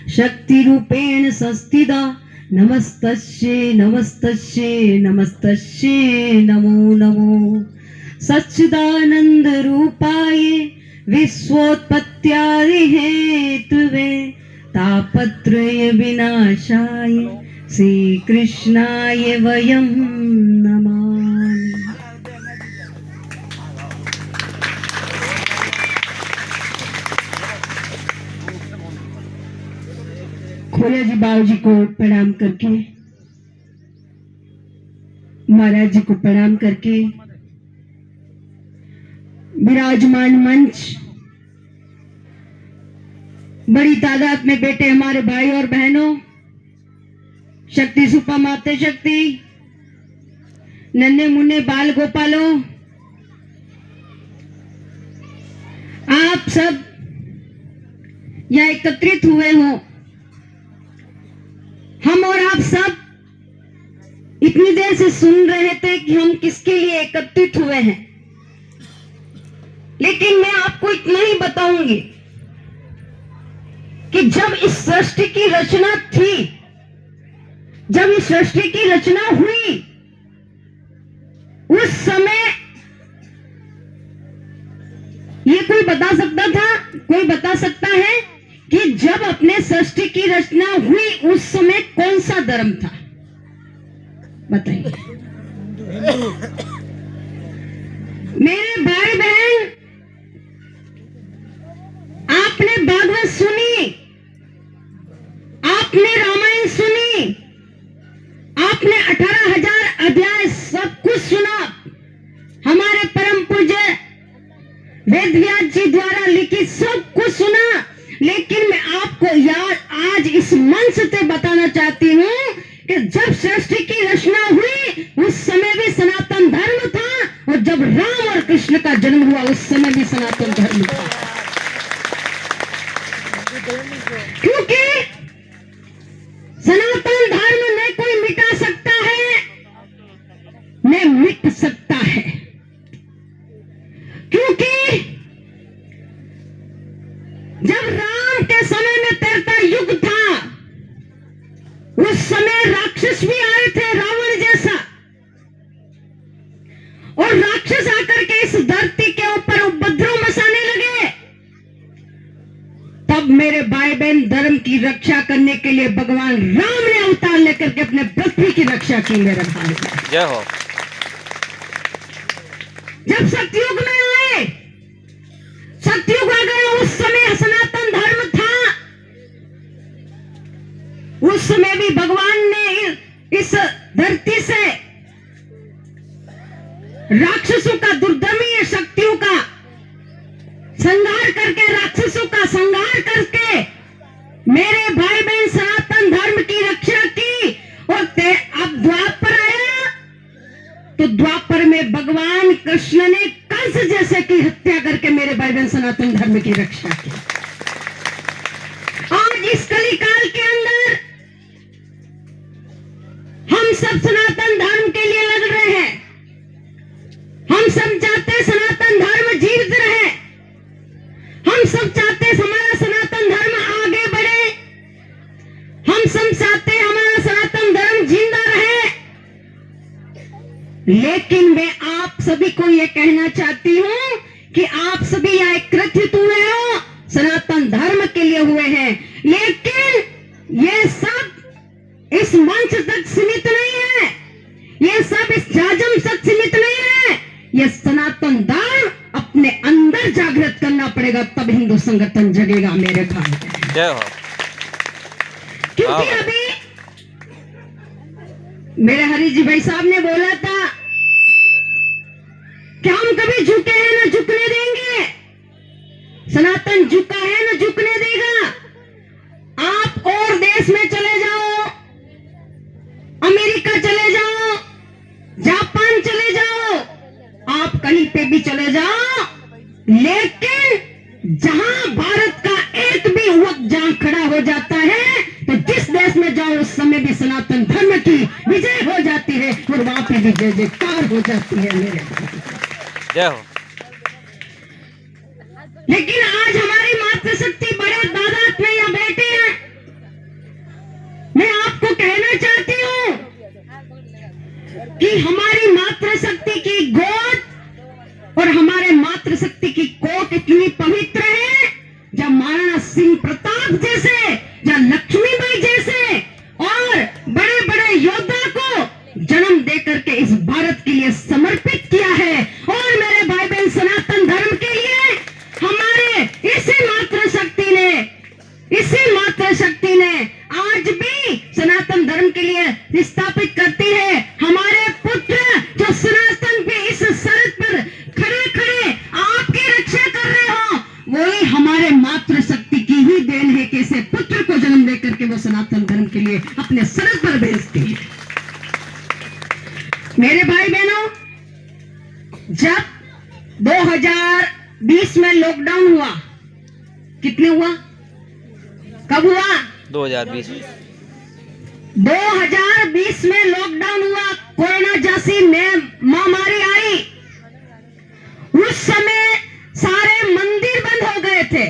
शक्तिरूपेण संस्थिता नमस्तस्यै नमस्तस्यै नमस्तस्यै नमो नमो सच्चिदानंद रूपाय विश्वोत्पत्त्यादि हेतुवे तापत्रय विनाशाय श्री कृष्णाय वयं नमामि। खोया जी बाबू जी को प्रणाम करके, महाराज जी को प्रणाम करके, विराजमान मंच, बड़ी तादाद में बैठे हमारे भाई और बहनों, शक्ति सुपा माते शक्ति, नन्हे मुन्ने बाल गोपालों, आप सब यहाँ एकत्रित हुए हो। हम और आप सब इतनी देर से सुन रहे थे कि हम किसके लिए एकत्रित हुए हैं, लेकिन मैं आपको इतना ही बताऊंगी कि जब इस सृष्टि की रचना थी, जब इस सृष्टि की रचना हुई, उस समय ये कोई बता सकता था, कोई बता सकता है कि जब अपने सृष्टि की रचना हुई उस समय कौन सा धर्म था? बताइए मेरे भाई बहन, आपने भागवत सुनी, आपने रामायण सुनी, आपने 18,000 अध्याय सब कुछ सुना, हमारे परम पूज्य वेद व्यास जी द्वारा लिखित सब कुछ सुना, लेकिन मैं आपको आज इस मंच से बताना चाहती हूँ कि जब सृष्टि की रचना हुई उस समय भी सनातन धर्म था, और जब राम और कृष्ण का जन्म हुआ उस समय भी सनातन धर्म था। क्योंकि सनातन धर्म न कोई मिटा सकता है न मिट सकता है, क्योंकि जब राम के समय में त्रेता युग था, उस समय राक्षस भी आए थे रावण जैसा, और राक्षस आकर के इस धरती के ऊपर उपद्रव मचाने लगे। तब मेरे भाई बहन, धर्म की रक्षा करने के लिए भगवान राम ने अवतार लेकर के अपने पृथ्वी की रक्षा की। मेरे भाई जय हो। जब सतयुग में आए, सतयुग आ गया, उस समय सनातन धर्म था, उस समय भी भगवान ने इस धरती से राक्षसों का, दुर्दमीय शक्तियों का संहार करके, राक्षसों का संहार करके मेरे भाई बहन सनातन धर्म की रक्षा की। और अब द्वापर आया तो द्वापर में भगवान कृष्ण ने कंस जैसे की हत्या करके मेरे भाई बहन सनातन धर्म की रक्षा की। आज इस कलिकाल के अंदर हम सब सनातन धर्म के लिए लड़ रहे हैं। हम सब चाहते हैं सनातन धर्म जीवित रहे, हम सब चाहते हैं हमारा सनातन धर्म आगे बढ़े, हम सब चाहते हैं हमारा सनातन धर्म जिंदा रहे। लेकिन मैं आप सभी को यह कहना चाहती हूं कि आप सभी यहाँ एकत्रित हुए हो, सनातन धर्म के लिए हुए हैं, लेकिन ये सब इस मंच तक सीमित नहीं है, ये सब इस जाजम तक सीमित नहीं है। ये सनातन धर्म अपने अंदर जागृत करना पड़ेगा, तब हिंदू संगठन जगेगा मेरे भाई। जय हो। क्योंकि अभी मेरे हरि जी भाई साहब ने बोला था कि हम कभी झुके हैं ना झुकने देंगे, सनातन झुका है ना झुकने देगा। आप और देश में चले जाओ, अमेरिका चले जाओ, जापान चले जाओ, आप कहीं पे भी चले जाओ, लेकिन जहां भारत का एक भी युवक जहां खड़ा हो जाता है तो जिस देश में जाओ उस समय भी सनातन धर्म की विजय हो जाती है और वहां पे भी जय जयकार हो जाती है मेरे। जय हो। लेकिन आज हमारी मातृशक्ति बड़े तादाद में यहाँ बैठे कि हमारी मातृशक्ति की गोद और हमारे मातृशक्ति की कोट इतनी पवित्र है, जब महाराणा सिंह प्रताप जैसे, जब लक्ष्मीबाई जैसे और बड़े बड़े योद्धा को जन्म देकर के इस भारत के लिए समर्पित किया है। और मेरे भाई बहन, सनातन धर्म के लिए हमारे इसी मातृशक्ति ने आज भी सनातन धर्म के लिए स्थापित करती है। हमारे पुत्र जो सनातन पे इस शर्त पर खड़े खड़े आपकी रक्षा कर रहे हो, वही हमारे मातृशक्ति की ही देन है कि इसे पुत्र को जन्म देकर के वो सनातन धर्म के लिए अपने शर्त पर भेजती है। मेरे भाई बहनों, जब 2020 में लॉकडाउन हुआ, कितने हुआ, कब हुआ? 2020 में लॉकडाउन हुआ, कोरोना जैसी महामारी आई। उस समय सारे मंदिर बंद हो गए थे।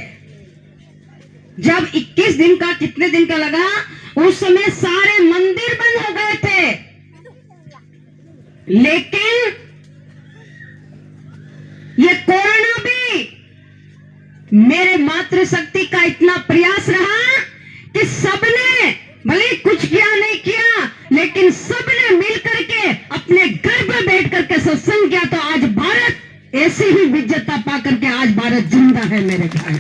जब 21 दिन का, कितने दिन का लगा, उस समय सारे मंदिर बंद हो गए थे। लेकिन ये कोरोना भी मेरे मातृशक्ति का इतना प्रयास रहा कि सबने, भले कुछ किया नहीं किया, लेकिन सबने मिलकर के अपने घर पर बैठ करके सत्संग किया, तो आज भारत ऐसी ही विजेता पाकर के आज भारत जिंदा है। मेरे भाई,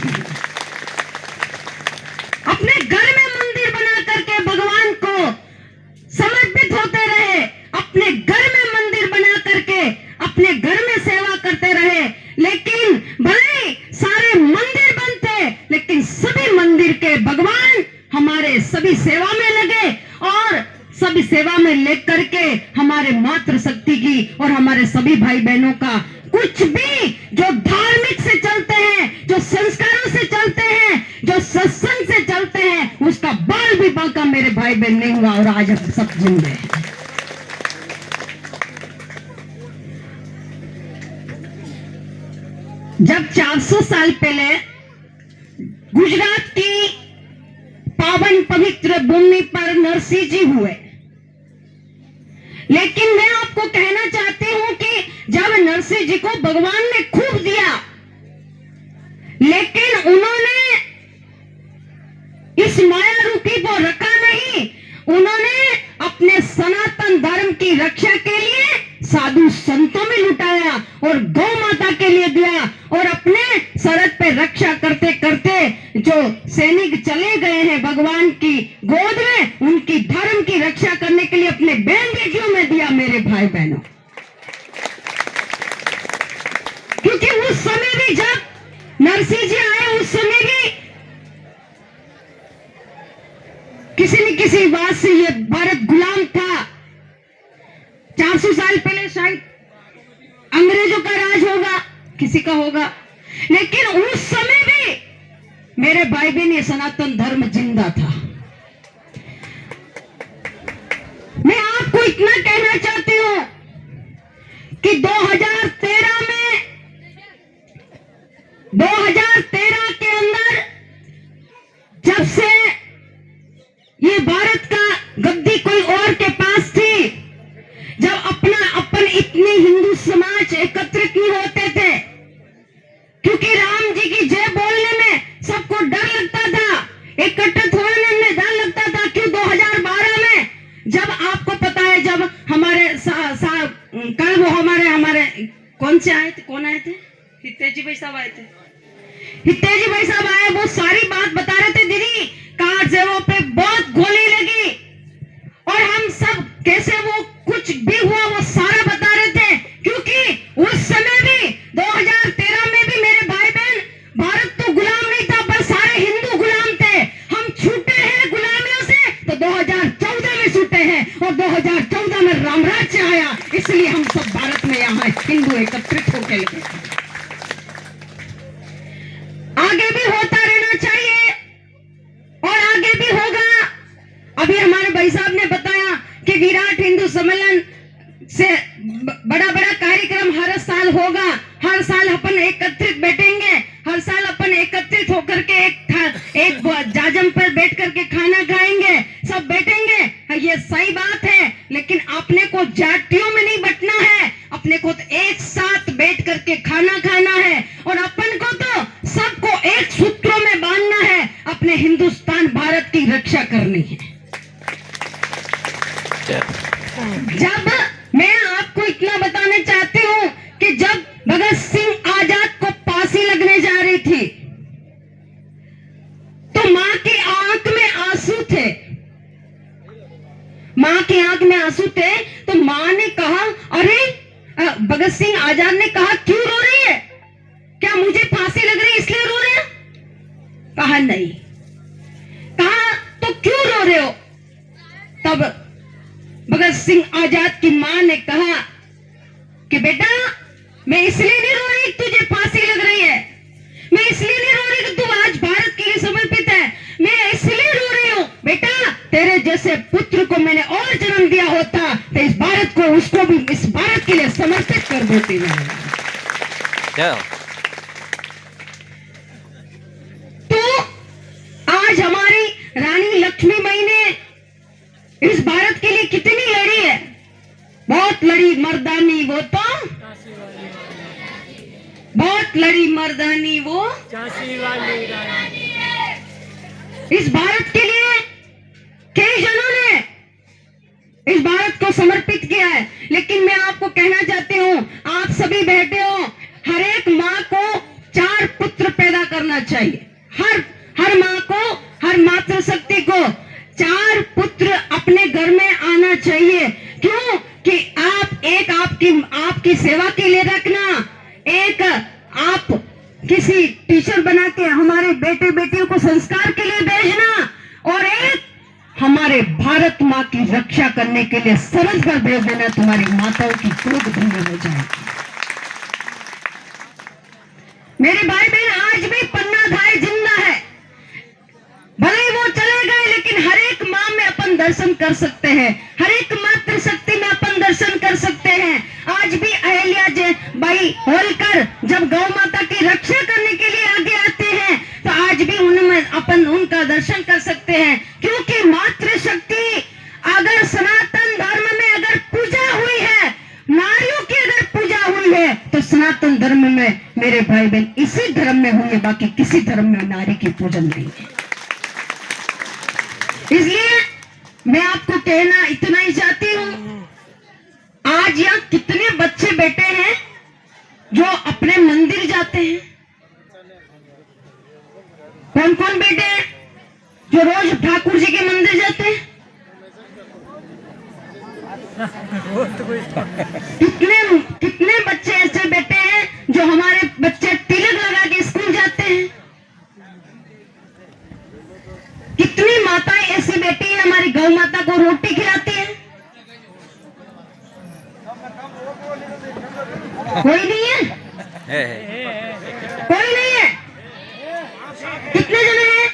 अपने घर में मंदिर बना करके भगवान को समर्पित होते रहे, अपने घर में मंदिर बना करके अपने घर में सेवा करते रहे। लेकिन भले सारे मंदिर बंद थे, लेकिन सभी मंदिर के भगवान हमारे सभी सेवा में लगे और सभी सेवा में लेकर के हमारे मातृशक्ति की और हमारे सभी भाई बहनों का कुछ भी जो धार्मिक से चलते हैं, जो संस्कारों से चलते हैं, जो सत्संग से चलते हैं, उसका बाल भी बांका मेरे भाई बहन नहीं हुआ और आज हम सब जिंदे हैं। जब 400 साल पहले गुजरात की पावन पवित्र भूमि पर नरसिंह जी हुए, लेकिन मैं आपको कहना चाहती हूं कि जब नरसिंह जी को भगवान ने खूब दिया, लेकिन उन्होंने इस माया रूपी को रखा नहीं। उन्होंने अपने सनातन धर्म की रक्षा के लिए साधु संतों में लुटाया और गौ माता के लिए दिया। और अपने सरहद पे रक्षा करते करते जो सैनिक चले गए हैं भगवान की गोद में, उनकी धर्म की रक्षा करने के लिए अपने बहन बेटियों में दिया। मेरे भाई बहनों, क्योंकि उस समय भी जब नरसिंह जी आए, उस समय भी किसी न किसी बात से ये भारत गुलाम था। 400 साल पहले शायद अंग्रेजों का राज होगा, किसी का होगा, लेकिन उस समय भी मेरे भाई बहन ये सनातन धर्म जिंदा था। मैं आपको इतना कहना चाहती हूं कि 2013 के अंदर जब से ये भारत का गद्दी कोई और के पास थी, जब अपन इतने हिंदू समाज एकत्रित नहीं होते थे, क्योंकि राम जी की जय बोलने में सबको डर लगता था, एकत्रित होने में डर लगता था। क्यों? 2012 में जब आपको पता है, जब हमारे कल वो हमारे कौन से आए थे, कौन आए थे, हितेजी भाई साहब आए थे। हितेजी भाई साहब आए, वो सारी बात बता रहे थे, दीदी कार जेरों पे बहुत गोली लगी और हम सब कैसे वो कुछ भी हुआ वो सारा बता रहे थे। क्योंकि उस समय भी 2013 में भी मेरे भाई बहन, भारत तो गुलाम नहीं था, पर सारे हिंदू गुलाम थे। हम छूटे हैं गुलामियों से तो 2014 में छूटे हैं, और 2014 में राम राज्य आया, इसलिए हम सब भारत में यहाँ हिंदू एकत्रित होकर लगे। आगे भी होता रहना चाहिए और आगे भी होगा। अभी हमारे भाई साहब ने बताया कि विराट हिंदू सम्मेलन से बड़ा बड़ा कार्यक्रम हर साल होगा, हर साल अपन एकत्रित बैठेंगे, हर साल अपन एकत्रित होकर के एक जाजम पर बैठ करके खाना खाएंगे, सब बैठेंगे। ये सही बात है, लेकिन आपने को जातियों में हिंदुस्तान भारत की रक्षा करनी है। जब मैं आपको इतना बताना चाहती हूं कि जब भगत सिंह आजाद को फांसी लगने जा रही थी तो मां की आंख में आंसू थे, मां की आंख में आंसू थे। तो मां ने कहा, अरे भगत सिंह आजाद ने कहा, क्यों रो रही है? क्या मुझे फांसी लग रही है इसलिए रो रहे हैं? कहा नहीं। कहा तो क्यों रो रहे हो? तब भगत सिंह आजाद की मां ने कहा कि बेटा, मैं इसलिए नहीं रो रही तुझे फांसी लग रही है, मैं इसलिए नहीं रो रही कि तू आज भारत के लिए समर्पित है, मैं इसलिए रो रही हूं बेटा, तेरे जैसे पुत्र को मैंने और जन्म दिया होता तो इस भारत को, उसको भी इस भारत के लिए समर्पित कर देती मैं। तो आज हमारी रानी लक्ष्मीबाई ने इस भारत के लिए कितनी लड़ी है, बहुत लड़ी मर्दानी वो तो, बहुत लड़ी मर्दानी वो इस भारत के लिए कई जनों ने इस भारत को समर्पित किया है। लेकिन मैं आपको कहना चाहती हूँ, आप सभी बैठे हो, हर एक माँ को 4 पुत्र पैदा करना चाहिए। हर माँ को, हर मातृशक्ति को 4 पुत्र अपने घर में आना चाहिए। क्यों? कि आप एक आपकी सेवा के लिए रखना, एक आप किसी टीचर बना के हमारे बेटे बेटियों को संस्कार के लिए भेजना, और एक हमारे भारत माँ की रक्षा करने के लिए सरहद पर भेज देना। तुम्हारी माताओं की क्रोध धन्य हो जाएगी। मेरे भाई बहन, आज भी पन्ना धाय जिंदा है, भले ही वो चले गए, लेकिन हर एक माँ में अपन दर्शन कर सकते हैं, हर एक मातृशक्ति में अपन दर्शन कर सकते हैं। आज भी अहिल्या बाई होलकर जब गौ माता की रक्षा करने के लिए आगे आते हैं तो आज भी उनमें अपन उनका दर्शन कर सकते हैं। क्योंकि मातृशक्ति अगर सनातन धर्म में अगर पूजा हुई है, नारियों की अगर पूजा हुई है, तो सनातन धर्म में मेरे भाई बहन इसी धर्म में हुई है, बाकी किसी धर्म में नारी की पूजन नहीं है। इसलिए मैं आपको कहना इतना ही चाहती हूं, आज यहाँ कितने बच्चे बैठे हैं जो अपने मंदिर जाते हैं? कौन कौन बैठे हैं जो रोज ठाकुर जी के मंदिर जाते हैं? कितने बच्चे ऐसे बैठे हैं जो हमारे बच्चे तिलक लगा के स्कूल जाते हैं? कितनी माताएं ऐसी बैठी हैं हमारी गौ माता को रोटी खिलाती हैं? कोई नहीं है, कोई नहीं है। कितने जने हैं?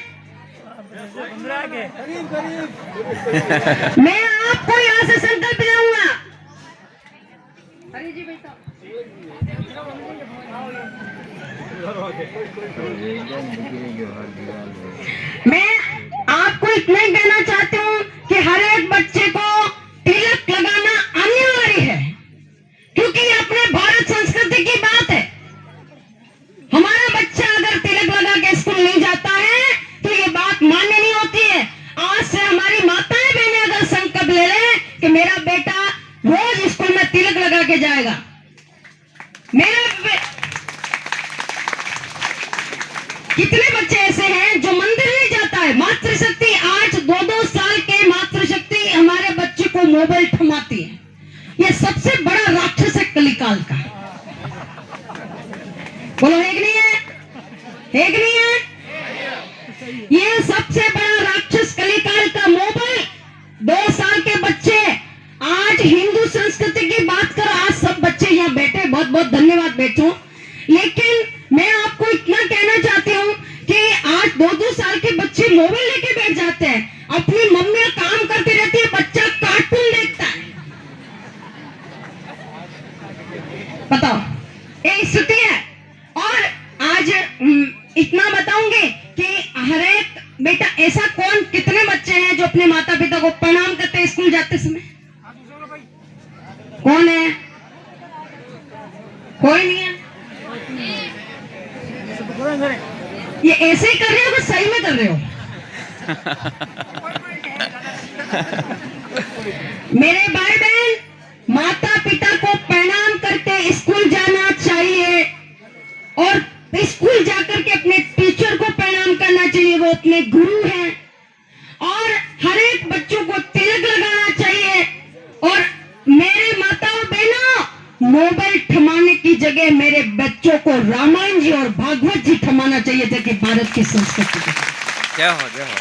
मैं आपको यहाँ से संकल्प दिलाऊंगा। हरी जी बेटा, मैं आपको इतना ही कहना चाहती हूँ कि हर एक बच्चे को तिलक लगाना अनिवार्य है, क्योंकि ये अपने भारत संस्कृति की बात है। हमारा बच्चा अगर तिलक लगा के स्कूल नहीं जाता है तो ये बात मान्य नहीं होती है। आज से हमारी माताएं बहनें अगर संकल्प ले लें कि मेरा बेटा रोज स्कूल में तिलक लगा के जाएगा, कितने बच्चे ऐसे हैं जो मंदिर नहीं जाता है? मातृशक्ति आज 2-2 साल के मातृशक्ति हमारे बच्चे को मोबाइल थमाती है। ये सबसे बड़ा राक्षस है कलिकाल का। बोलो है कि नहीं है? है कि नहीं है? ये सबसे बड़ा राक्षस कलिकाल का मोबाइल। 2 साल के बच्चे आज हिंदू संस्कृति की बात कर, आज सब बच्चे यहाँ बैठे, बहुत बहुत धन्यवाद बेटों। लेकिन मैं आपको इतना कहना चाहती हूँ कि आज 2-2 साल के बच्चे मोबाइल लेके बैठ जाते हैं, अपनी मम्मियां काम करती रहती है, बच्चा कार्टून देखता है। बताओ, ये स्थिति है। और आज इतना बताऊंगी कि हर एक बेटा, ऐसा कौन, कितने बच्चे हैं जो अपने माता पिता को प्रणाम करते हैं स्कूल जाते समय? कौन है? कोई नहीं है। ये ऐसे ही कर रहे हो कि सही में कर रहे हो? मेरे भाई बहन, माता पिता को प्रणाम करके स्कूल जाना चाहिए और स्कूल जाकर के अपने टीचर को प्रणाम करना चाहिए, वो अपने गुरु हैं। और हर एक बच्चों को तिलक लगाना चाहिए। और मेरे माताओं बहनों, मोबाइल थमाने की जगह मेरे बच्चों को रामायण जी और भागवत जी थमाना चाहिए, ताकि भारत की संस्कृति को। जय हो, जय हो।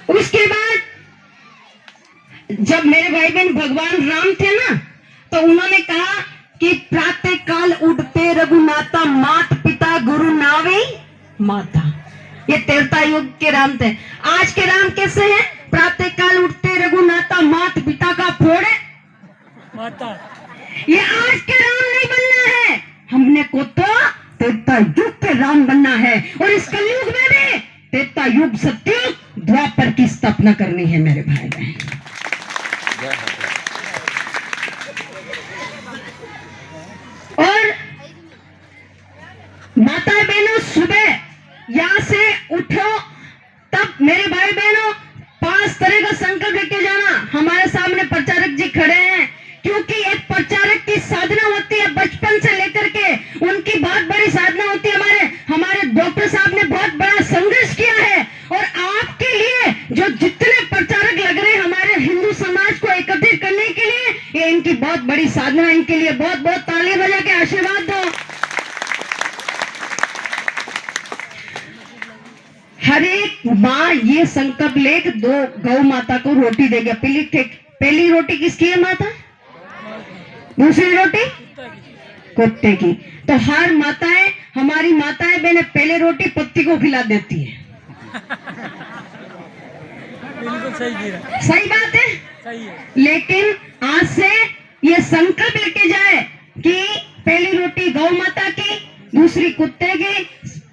उसके बाद जब मेरे भाई बहन भगवान राम थे ना, तो उन्होंने कहा कि प्रातः काल उठते रघुनाथा, मात पिता गुरु नावे माता। ये त्रेता युग के राम थे। आज के राम कैसे हैं? प्रातः काल उठते रघुनाथा, मात पिता का फोड़े माता। ये आज के राम नहीं बनना है, हमने को तो त्रेता युग के राम बनना है। और इस कलयुग में भी त्रेता युग, सतयुग, द्वापर की स्थापना करनी है मेरे भाई बहन। और माता बहनों, सुबह यहां से उठो, तब मेरे भाई बहनों 5 तरह का संकल्प लेके जाना। हमारे सामने प्रचारक जी खड़े हैं, क्योंकि एक प्रचारक की साधना होती है बचपन से लेकर के, उनकी बहुत बड़ी साधना होती है। हमारे डॉक्टर साहब ने बहुत बड़ा संघर्ष किया है। और आपके लिए जो जितने प्रचारक लग रहे हैं हमारे हिंदू समाज को एकत्रित करने के लिए, ये इनकी बहुत बड़ी साधना। इनके लिए बहुत बहुत ताली बजा के आशीर्वाद दो। हर एक माँ ये संकल्प ले कि 2 गौ माता को रोटी देगी। पहली रोटी किसकी है माता? दूसरी रोटी कुत्ते की। तो हर माताएं, हमारी माताएं बहने पहले रोटी पत्ती को खिला देती है। बिल्कुल सही बात है, सही है। लेकिन आज से ये संकल्प लेके जाए कि पहली रोटी गौ माता की, दूसरी कुत्ते की,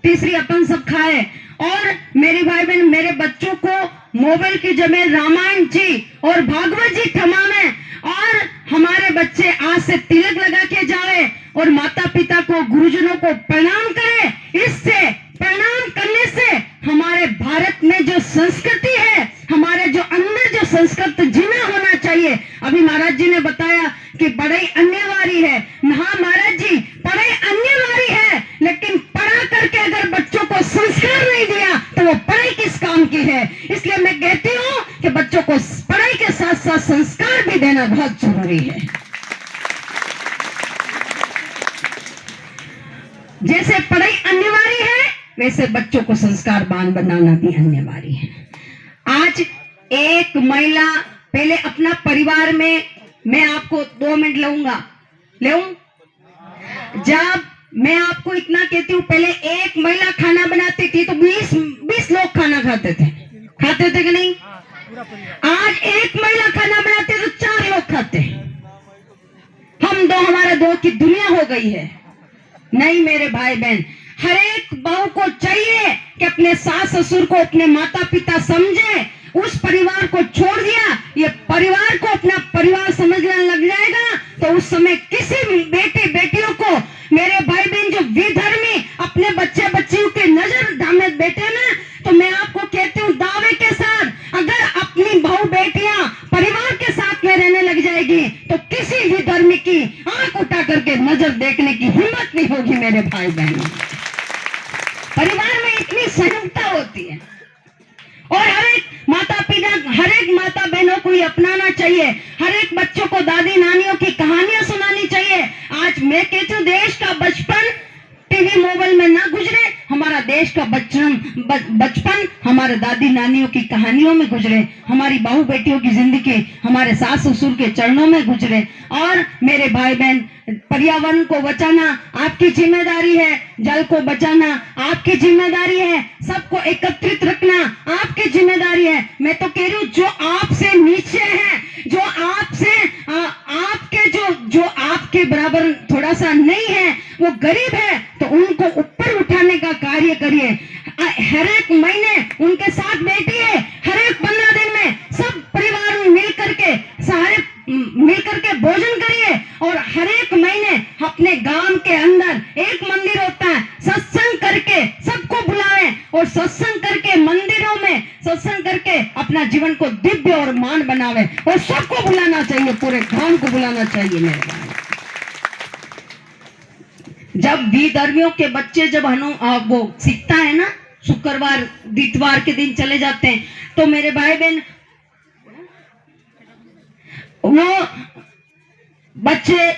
तीसरी अपन सब खाए। और मेरे भाई बहन, मेरे बच्चों को मोबाइल की जगह रामायण जी और भागवत जी थमावे। और हमारे बच्चे आज से तिलक लगा के जाए और माता पिता को, गुरुजनों को प्रणाम करें। इससे प्रणाम करने से हमारे भारत में जो संस्कृति है, हमारे जो अंदर जो संस्कृत जीना होना चाहिए। अभी महाराज जी ने बताया कि पढ़ाई अनिवार्य है। हाँ महाराज जी, पढ़ाई अनिवार्य है, लेकिन पढ़ा करके अगर बच्चों को संस्कार नहीं दिया तो वो पढ़ाई किस काम की है। इसलिए मैं कहती हूँ कि बच्चों को पढ़ाई के साथ साथ संस्कार भी देना बहुत जरूरी है। जैसे पढ़ाई अनिवार्य है, वैसे बच्चों को संस्कारवान बनाना भी अनिवार्य है। आज एक महिला, पहले अपना परिवार में, मैं आपको 2 मिनट लूंगा, जब मैं आपको इतना कहती हूँ, पहले एक महिला खाना बनाती थी तो 20 लोग खाना खाते थे कि नहीं? आज एक महिला खाना बनाती है तो 4 लोग खाते हैं। हम दो, हमारे 2 की दुनिया हो गई है। नहीं मेरे भाई बहन, हर एक बहू को चाहिए कि अपने सास ससुर को, अपने माता पिता समझे। उस परिवार को छोड़ दिया, ये परिवार को अपना परिवार समझने लग जाएगा, तो उस समय किसी भी बेटियों को, मेरे भाई बहन जो विधर्मी अपने बच्चे बच्चियों के नजर धामे बैठे ना, तो मैं आपको कहती हूँ दावे के साथ, अगर अपनी बहू बेटियां परिवार के साथ में रहने लग जाएगी तो किसी भी धर्म की आंख उठा करके नजर देखने की हिम्मत नहीं होगी मेरे भाई बहन। परिवार में इतनी संयुक्ता होती है। और हर एक माता पिता, हर एक माता बहनों को ये अपनाना चाहिए। हर एक बच्चों को दादी नानियों की कहानियां सुनानी चाहिए। आज मैं कहती हूँ, देश का बचपन टीवी मोबाइल में ना गुजरे, हमारा देश का बचपन हमारे दादी नानियों की कहानियों में गुजरे, हमारी बहू बेटियों की जिंदगी हमारे सास ससुर के चरणों में गुजरे। और मेरे भाई बहन, पर्यावरण को बचाना आपकी जिम्मेदारी है, जल को बचाना आपकी जिम्मेदारी है, सबको एकत्रित रखना आपकी जिम्मेदारी है। मैं तो कह रही हूँ, जो आपसे नीचे हैं, जो आपसे आपके जो आपके बराबर थोड़ा सा नहीं है, वो गरीब है, तो उनको ऊपर उठाने का कार्य करिए। हर एक महीने उनके साथ बैठिए, हर एक 15 दिन में सब परिवार में मिल करके भोजन करिए। और हर एक महीने अपने गांव के अंदर एक मंदिर होता है, सत्संग करके सबको बुलाएं और सत्संग करके मंदिरों में सत्संग करके अपना जीवन को दिव्य और मान बनावे, और सबको बुलाना चाहिए, पूरे गांव को बुलाना चाहिए मेरे भाई। जब विधर्मियों के बच्चे जब वो सीखता है ना, शुक्रवार दितवार के दिन चले जाते हैं, तो मेरे भाई बहन वो बच्चे,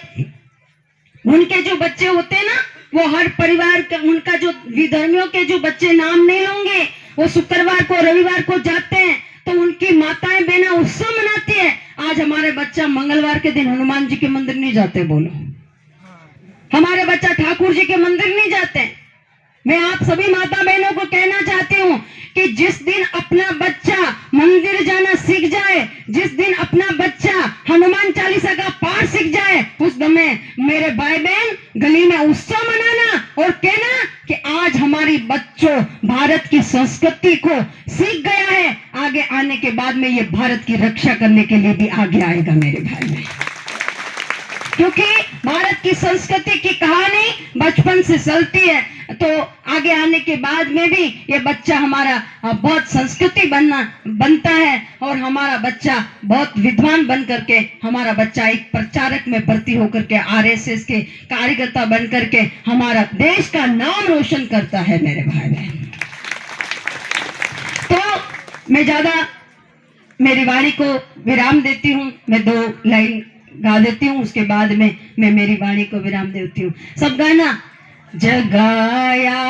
उनके जो बच्चे होते हैं ना, वो हर परिवार का, उनका जो विधर्मियों के जो बच्चे नाम नहीं होंगे, वो शुक्रवार को रविवार को जाते हैं, तो उनकी माताएं बहनें उत्सव मनाती है। आज हमारे बच्चा मंगलवार के दिन हनुमान जी के मंदिर नहीं जाते, बोलो, हमारे बच्चा ठाकुर जी के मंदिर नहीं जाते। मैं आप सभी माता बहनों को कहना चाहती हूँ कि जिस दिन अपना बच्चा मंदिर जाना सीख जाए, जिस दिन अपना बच्चा हनुमान चालीसा का पाठ सीख जाए, उस समय मेरे भाई बहन गली में उत्सव मनाना और कहना कि आज हमारी बच्चों भारत की संस्कृति को सीख गया है, आगे आने के बाद में ये भारत की रक्षा करने के लिए भी आगे आएगा मेरे भाई बहन। क्योंकि भारत की संस्कृति की कहानी बचपन से चलती है, तो आगे आने के बाद में भी ये बच्चा हमारा बहुत संस्कृति बनता है, और हमारा बच्चा बहुत विद्वान बन करके, हमारा बच्चा एक प्रचारक में भर्ती होकर के आरएसएस के कार्यकर्ता बन करके हमारा देश का नाम रोशन करता है मेरे भाई बहन। तो मैं ज्यादा मेरी वाणी को विराम देती हूँ, मैं 2 लाइन गा देती हूँ, उसके बाद में मैं मेरी वाणी को विराम देती हूँ। सब गाना। जगाया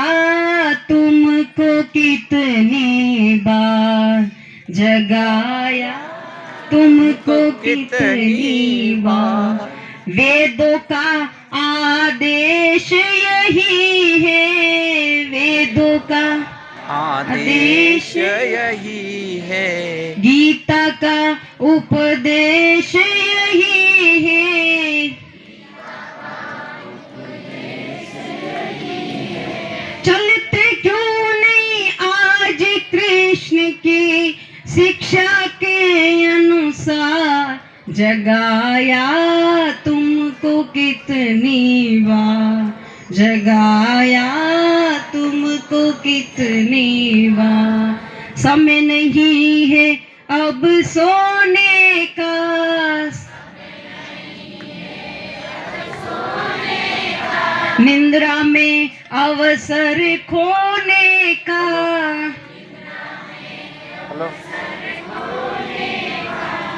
तुमको कितनी बार, जगाया तुमको कितनी बार, वेदों का आदेश यही है, वेदों का आदेश यही है, गीता का उपदेश यही है, चलते क्यों नहीं आज कृष्ण की शिक्षा के अनुसार, जगाया तुमको कितनी बार, जगाया तुमको कितनी बार, समय नहीं है अब सोने का, निंद्रा में अवसर खोने का,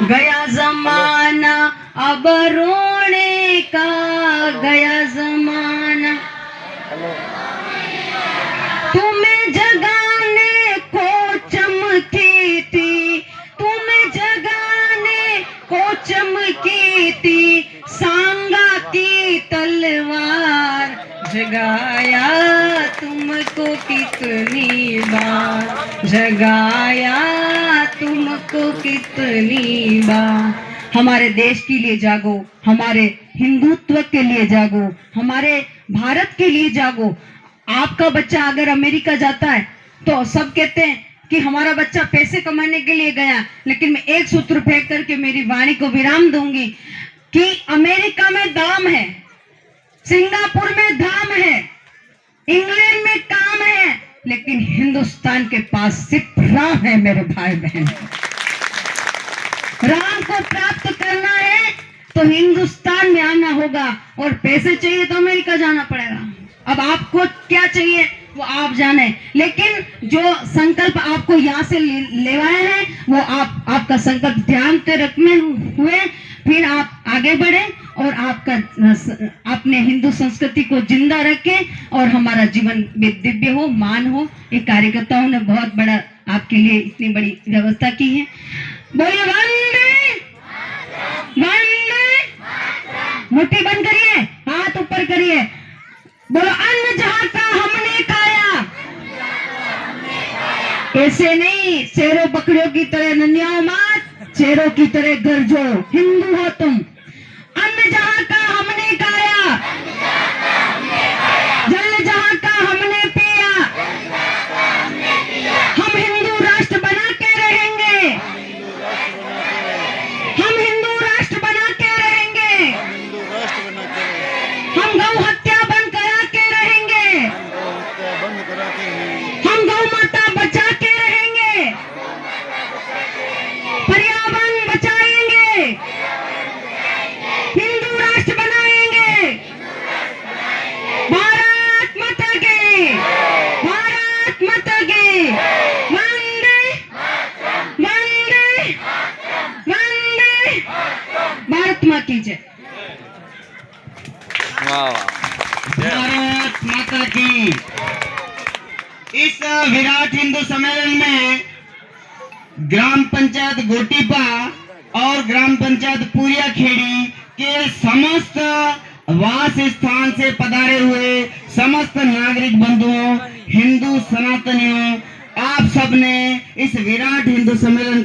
गया जमाना अब रोने का, गया जमाना तुम्हें जगाने को चमकी थी, तुम्हें जगाने को चमकी थी सांगा की तलवार, जगाया तुमको कितनी बार, जगाया तुमको कितनी बार। हमारे देश के लिए जागो, हमारे हिंदुत्व के लिए जागो, हमारे भारत के लिए जागो। आपका बच्चा अगर अमेरिका जाता है तो सब कहते हैं कि हमारा बच्चा पैसे कमाने के लिए गया, लेकिन मैं एक सूत्र फेंक करके मेरी वाणी को विराम दूंगी कि अमेरिका में दाम है, सिंगापुर में दाम है, इंग्लैंड में काम है, लेकिन हिंदुस्तान के पास सिर्फ राम है मेरे भाई बहन। राम को प्राप्त करना है तो हिंदुस्तान में आना होगा, और पैसे चाहिए तो अमेरिका जाना पड़ेगा। अब आपको क्या चाहिए वो आप जाने, लेकिन जो संकल्प आपको यहाँ से लेवाए हैं वो आपका संकल्प ध्यान से रखने हुए फिर आप आगे बढ़े और आपका अपने हिंदू संस्कृति को जिंदा रखें और हमारा जीवन दिव्य हो, मान हो। ये कार्यकर्ताओं ने बहुत बड़ा आपके लिए इतनी बड़ी व्यवस्था की है। बोलिए वंदे वंदे, मुट्ठी बंद करिए, हाथ ऊपर करिए, बोलो अन्न जहां का हमने खाया, ऐसे नहीं शेरों बकरियों की तरह नन्याओ मत, शेरों की तरह गरजो, हिंदू हो तुम। अन्न जहां का हमने खाया, जल जहां का हमने पिया, हम हिंदू राष्ट्र बना के रहेंगे, हम हिंदू राष्ट्र बना के रहेंगे, हम गौ हत्या बंद करा के रहेंगे, हम गौ वाह वाह जय हो। भारत माता की। इस विराट हिंदू सम्मेलन में ग्राम पंचायत गोटीपा और ग्राम पंचायत पूरिया खेड़ी के समस्त वास स्थान से पधारे हुए समस्त नागरिक बंधुओं, हिंदू सनातनियों, आप सबने इस विराट हिंदू सम्मेलन